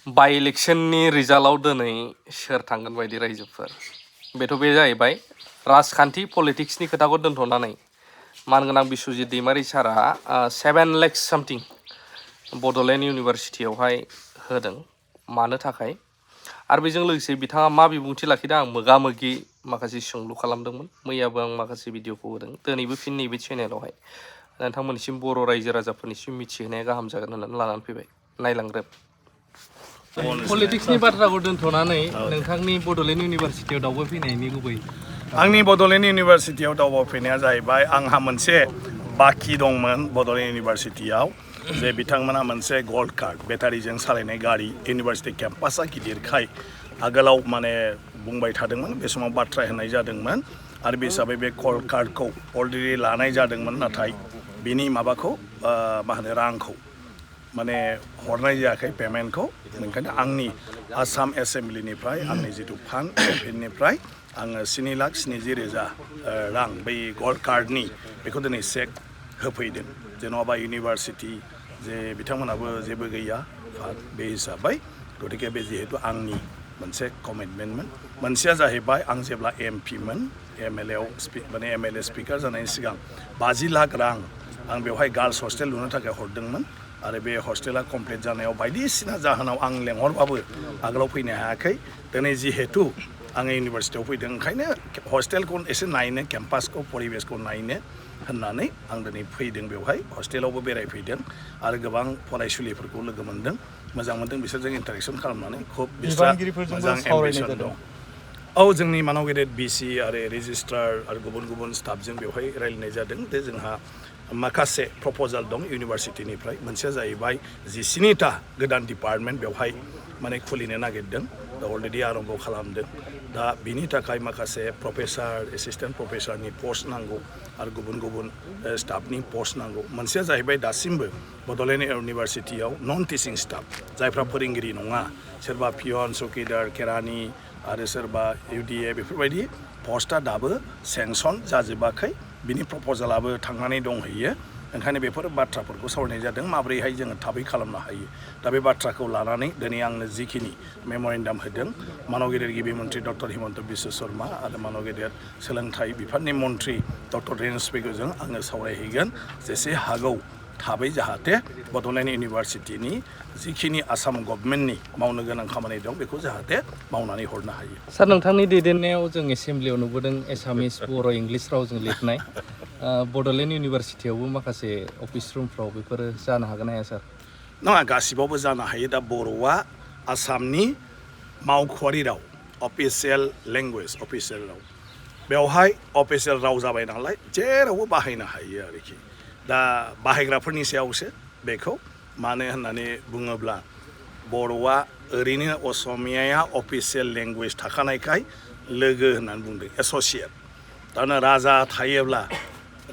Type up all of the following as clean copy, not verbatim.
बाय इलेक्शननि रिजाल्टआव दिनै सोर थांगोन बायदि रायजोफोर बेथ' बे जाहैबाय राजखान्थि पलिटिक्सनि खोथाखौ दोनथ'नानै मानगोनां बिस्वजित दैमारि सारा 7 लाख सामथिं बड'लेण्ड इउनिभारसिटियावहाय होदों मानो थाखाय आरो बेजों लोगोसे बिथाङा मा बिबुंथि लाखिदों आं मोगा-मोगि माखासे सोंलु खालामदोंमोन मैयाबो आं माखासे भिडिअखौ होदों दिनैबो फिन नैबे चेनेलावहाय नोंथांमोननिसिम बर' रायजो राजाफोरनिसिम मिथिहोनाया गाहाम जागोन होननानै लानानै फैबाय नायलांग्रोब पलिटिक्सनि बाथ्राखौ दोनथ'नानै नोंथांनि बड'लेण्ड इउनिभारसिटियाव दावबायफैनायनि गुबै आंनि बड'लेण्ड इउनिभारसिटियाव दावबायफैनाया जाहैबाय आंहा मोनसे बाखि दंमोन बड'लेण्ड इउनिभारसिटियाव जे बिथांमोना मोनसे गल्ड कार्ड बेटारिजों सालायनाय गारि इउनिभारसिटि केम्पासआ गिदिरखाय आगोलाव माने बुंबाय थादोंमोन बे समाव बाथ्रा होनाय जादोंमोन आरो बे हिसाबै बे गल्ड कार्डखौ अलरेडि लानाय जादोंमोन नाथाय बिनि माबाखौ मा होनो रांखौ माने हरनाय जायाखै पेमेन्टखौ ओंखायनो आंनि आसाम एसेम्ब्लिनिफ्राय आंनि जितु फान्ड केम्पेइननिफ्राय आङो 7,70,000 रां बै गल्ड कार्डनि बेखौ दिनै चेक होफैदों जेन'बा इउनिभारसिटि जे बिथांमोनाबो जेबो गैया बे हिसाबै गतिके बे जिहेतु आंनि मोनसे कमिटमेन्टमोन मोनसेया जाहैबाय आं जेब्ला एमपिमोन एमएलएआव माने एमएलए स्पिकार जानायनि सिगां 50 लाख रां आं बेवहाय गार्लस हस्टेल लुनो थाखाय हरदोंमोन आरो बे हस्टेला कमप्लिट जानायाव बायदिसिना जाहोनाव आं लेंहरबाबो आगोलाव फैनो हायाखै दिनै जिहेतु आङो इउनिभारसिटियाव फैदों ओंखायनो हस्टेलखौ एसे नायनो केम्पासखौ परिबेसखौ नायनो होननानै आं दिनै फैदों बेवहाय हस्टेलावबो बेरायफैदों आरो गोबां फरायसुलिफोरखौ लोगो मोनदों मोजां मोनदों बिसोरजों इन्टारेक्सन खालामनानै खुब बिस्रा मोजां एम्बिसन दं औ जोंनि मानाव गेदेर बिसि आरो रेजिस्ट्रार आरो गुबुन गुबुन स्टाफजों बेवहाय रायलायनाय जादों जे जोंहा माखासे प्रप'जाल दं इउनिभारसिटिनिफ्राय मोनसेया जाहैबाय 17टा गोदान डिपार्टमेन्ट बेवहाय माने खुलिनो नागिरदों दा अलरेडि आरम्भ खालामदों दा बिनि थाखाय माखासे प्रफेसार एसिस्टेन्ट प्रफेसारनि पस्ट नांगौ आरो गुबुन गुबुन स्टाफनि पस्ट नांगौ मोनसेया जाहैबाय दासिमबो बड'लेण्ड इउनिभारसिटियाव नन टिचिं स्टाफ जायफ्रा फोरोंगिरि नङा सोरबा पियन चौकिदार केरानि आरो सोरबा इउडिए बेफोरबायदि पस्टआ दाबो सेंसन जाजोबाखै बिनि प्रप'जालाबो थांनानै दंहैयो ओंखायनो बेफोर बाथ्राफोरखौ सावरायनाय जादों माब्रैहाय जोङो थाबै खालामनो हायो दा बे बाथ्राखौ लानानै दिनै आंनो जिखिनि मेम'रेन्डाम होदों मानाव गेदेर गिबि मन्त्रि डक्टर हिमन्त बिश्व शर्मा आरो मानाव गेदेर सोलोंथाइ बिफाननि मन्त्रि डक्टर रेनुस पेगुजों आङो सावरायहैगोन जेसे हागौ थाबै जाहाथे बड'लेण्ड इउनिभारसिटिनि जिखिनि आसाम गभर्नमेन्टनि मावनो गोनां खामानि दं बेखौ जाहाथे मावनानै हरनो हायो सार नोंथांनि दैदेननायाव जों एसेम्ब्लियाव नुबोदों एसामिस बर' इंलिस रावजों लिरनाय बड'लेण्ड इउनिभारसिटियावबो माखासे अफिस रुमफ्राव बेफोरो जानो हागोन हाया सार नङा गासिबावबो जानो हायो दा बर'आ आसामनि मावख'आरि राव अफिसियेल लेंगुवेज अफिसियेल राव बेवहाय अफिसियेल राव जाबाय नालाय जेरावबो बाहायनो हायो आरोखि दा बाहायग्राफोरनि सायावसो बेखौ मानो होननानै बुङोब्ला बर'आ ओरैनो असमियाया अफिसियेल लेंगुवेज थाखानायखाय लोगो होननानै बुंदों एस'सियेट दाना राजा थायोब्ला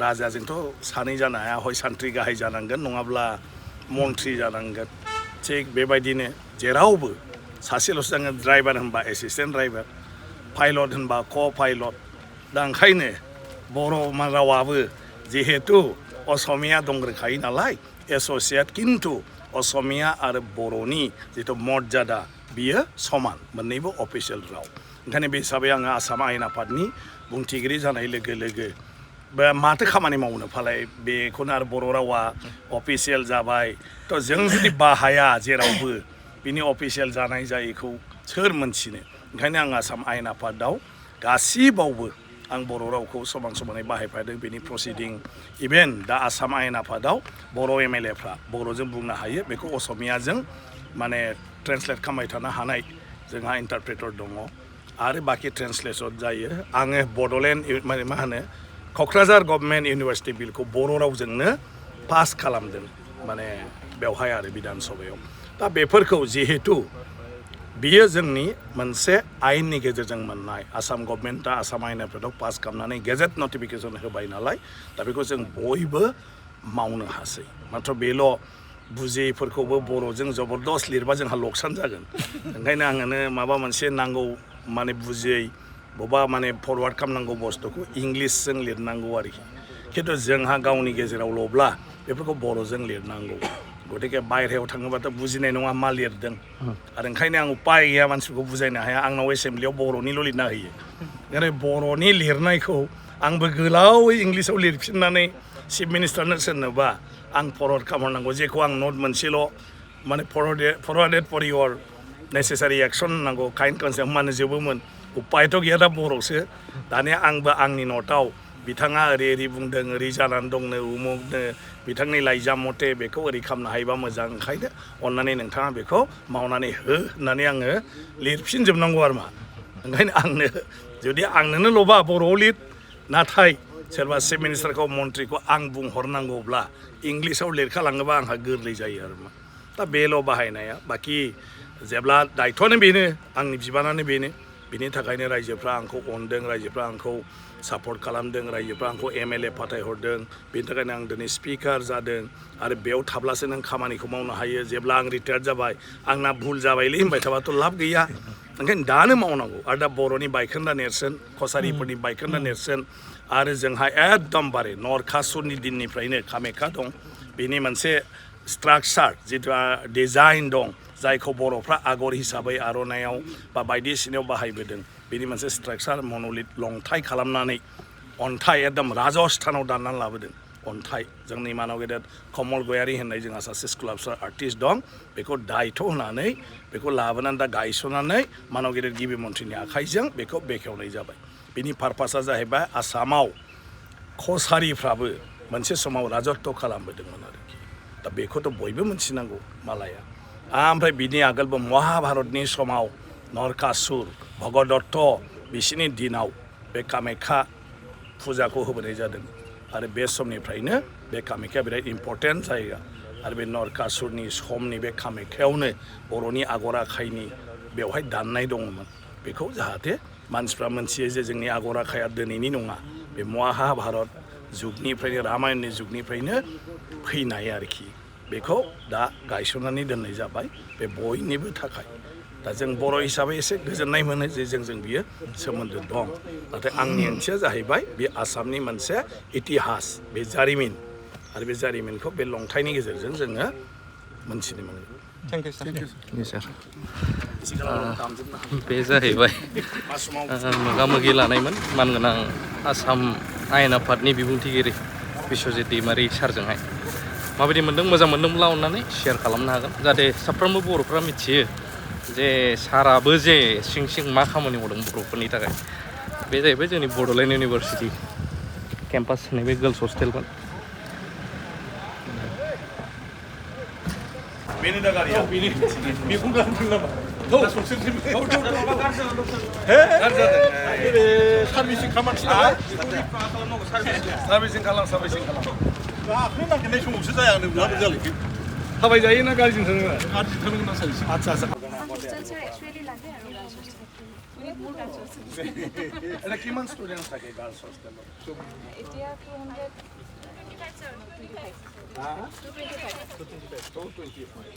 राजाजोंथ' सानै जानो हाया हय सान्थ्रि गाहाय जानांगोन नङाब्ला मन्थ्रि जानांगोन थिग बेबायदिनो जेरावबो सासेल'सो जागोन ड्राइभार होनबा एसिस्टेन्ट ड्राइभार पाइलट होनबा क' पाइलट दा ओंखायनो बर' रावाबो जिहेतु असमिया दंग्रोखायो नालाय एस'सियेट खिन्थु असमिया आरो बर'नि जिथु मर्यादा बियो समान मोननैबो अफिसियेल राव ओंखायनो बे हिसाबै आङो आसाम आयेन आफादनि बुंथिगिरि जानाय लोगो लोगो माथो खामानि मावनो फालाय बेखौनो आरो बर' रावा अफिसियेल जाबाय थ' जों जुदि बाहाया जेरावबो बिनि अफिसियेल जानाय जायैखौ सोर मोनथिनो ओंखायनो आं आसाम आयेन आफादाव गासिबावबो आं बर' रावखौ समान समानै बाहायफादों बेनि प्रसिडिं इभेन दा आसाम आयेन आफादाव बर' एमएलएफ्रा बर'जों बुंनो हायो बेखौ असमियाजों माने ट्रेन्सलेट खालामबाय थानो हानाय जोंहा इन्टारप्रेटर दङ आरो बाखि ट्रेन्सलेसन जायो आङो बड'लेण्ड माने मा होनो क'क्राझार गभर्नमेन्ट इउनिभारसिटि बिलखौ बर' रावजोंनो पास खालामदों माने बेवहाय आरो बिधान सभायाव दा बेफोरखौ जिहेतु बियो जोंनि मोनसे आयेननि गेजेरजों मोननाय आसाम गभर्नमेन्टआ आसाम आयेन आफादाव पास खालामनानै गेजेट नटिफिकेसन होबाय नालाय दा बेखौ जों बयबो मावनो हासै माथ्र बेल' बुजियैफोरखौबो बर'जों जबरदस्त लिरबा जोंहा लकसान जागोन ओंखायनो आङो माबा मोनसे नांगौ माने बुजियै बबेबा माने फरवार्ड खालामनांगौ बुस्थुखौ इंलिसजों लिरनांगौ आरोखि खिन्थु जोंहा गावनि गेजेरावल'ब्ला बेफोरखौ बर'जों लिरनांगौ गतिके बायहेरायाव थाङोबाथ' बुजिनाय नङा मा लिरदों आरो ओंखायनो आं उपाय गैया मानसिफोरखौ बुजायनो हाया आंनाव एसेम्ब्लियाव बर'निल' लिरना होयो ओरै बर'नि लिरनायखौ आंबो गोलावै इंलिसाव लिरफिननानै चिफ मिनिस्टारनो सोरनोबा आं फरवार्ड खालामहरनांगौ जेखौ आं नट मोनसेल' माने फरवार्डेड फर इयर नेसेसारि एक्सन होनांगौ काइन्ड कनसेप्ट मानो जोबोमोन उपायथ' गैया दा बर'सो दानिया आंबो आंनि नटआव बिथाङा ओरै ओरै बुंदों ओरै जानानै दंनो उमुगनो बिथांनि लाइजाम मथे बेखौ ओरै खालामनो हायोबा मोजां ओंखायनो अन्नानै नोंथाङा बेखौ मावनानै हो होननानै आङो लिरफिनजोबनांगौ आरो मा ओंखायनो आंनो जुदि आंनोनो ल'बा बर'आव लिर नाथाय सोरबा चिफ मिनिस्टारखौ मन्थ्रिखौ आं बुंहरनांगौब्ला इंलिसाव लिरखालाङोबा आंहा गोरलै जायो आरो मा दा बेल' बाहायनाया बाखि जेब्ला दायथ'आनो बेनो आंनि बिबानानो बेनो बिनि थाखायनो रायजोफ्रा आंखौ अनदों रायजोफ्रा आंखौ सापर्ट खालामदों रायजोफ्रा आंखौ MLA फाथायहरदों बेनि थाखायनो आं दिनै स्पिकार जादों आरो बेयाव थाब्लासो नों खामानिखौ मावनो हायो जेब्ला आं रिटायार्ड जाबाय आंना भुल जाबायलै होनबाय थाबाथ' लाब गैया ओंखायनो दानो मावनांगौ आरो दा बर'नि बायखोन्दा नेरसोन कसारिफोरनि बायखोन्दा नेरसोन आरो जोंहा एकदमबारे नरखासुरनि दिननिफ्रायनो कामाख्या दं बेनि मोनसे स्ट्राक्चार जिथु डिजाइन दं जायखौ बर'फ्रा आगर हिसाबै आर'नायाव बा बायदिसिनायाव बाहायबोदों बेनि मोनसे स्ट्राक्चार मन'लिथ लंथाइ खालामनानै अन्थाइ एकदम राजस्थानाव दाननानै लाबोदों अन्थाइ जोंनि मानाव गेदेर कमल गयारि होननाय जोंहा सासे स्काल्पचार आर्टिस्ट दं बेखौ दायथ' होनानै बेखौ लाबोनानै दा गायसननानै मानाव गेदेर गिबि मन्थ्रिनि आखाइजों बेखौ बेखेवनाय जाबाय बिनि पारपासा जाहैबाय आसामाव कसारिफ्राबो मोनसे समाव राजत्व खालामबोदोंमोन आरोखि दा बेखौथ' बयबो मिथिनांगौ मालाया ओमफ्राय बिनि आगोलबो महाभारतनि समाव नरकासुर भगदत्त बिसोरनि दिनाव बे कामाख्या फुजाखौ होबोनाय जादों आरो बे समनिफ्रायनो बे कामाख्या बिराद इम्पर्टेन्ट जायगा आरो बे नरकासुरनि समनि बे कामाख्यावनो बर'नि आगर आखाइनि बेवहाय दाननाय दङमोन बेखौ जाहाथे मानसिफ्रा मोनथियो जे जोंनि आगर आखाइया दिनैनि नङा बे महाभारत जुगनिफ्रायनो रामायणनि जुगनिफ्रायनो फैनाय आरोखि बेखौ दा गायसननानै दोननाय जाबाय बे बयनिबो थाखाय दा जों बर' हिसाबै एसे गोजोननाय मोनो जे जोंजों बियो सोमोन्दो दं नाथाय आंनि ओंथिया जाहैबाय बे आसामनि मोनसे इतिहास बे जारिमिन आरो बे जारिमिनखौ बे लंथाइनि गेजेरजों जोङो मोनथिनो मोनो थेंक इउ सार बे जाहैबाय मोगा मोगि लानायमोन मानगोनां आसाम आयेन आफादनि बिबुंथिगिरि बिस्वजित दैमारि सारजोंहाय माबायदि मोन्दों मोजां मोन्दोंब्ला अननानै शेयार खालामनो हागोन जाहाथे साफ्रोमबो बर'फ्रा मिथियो जे साराबो जे सिं सिं मा खामानि मावदों बर'फोरनि थाखाय बे जाहैबाय जोंनि बड'लेण्ड इउनिभारसिटि केम्पास होननाय बे गार्लस हस्टेलमोन बेनि दा गारिया बेखौ गारदों नामा सार्भिसिं खालाम गाखोनो नागिरनाय समावसो जाया होनोब्ला जालायखो थाबायजायो ना गारिजों थाङो गारिजों थांनो गोनां जायो आচ্ছা এটা কিমান ষ্টুডেন্ট থাকে গার্লস হোস্টেলত এতিয়া 225 225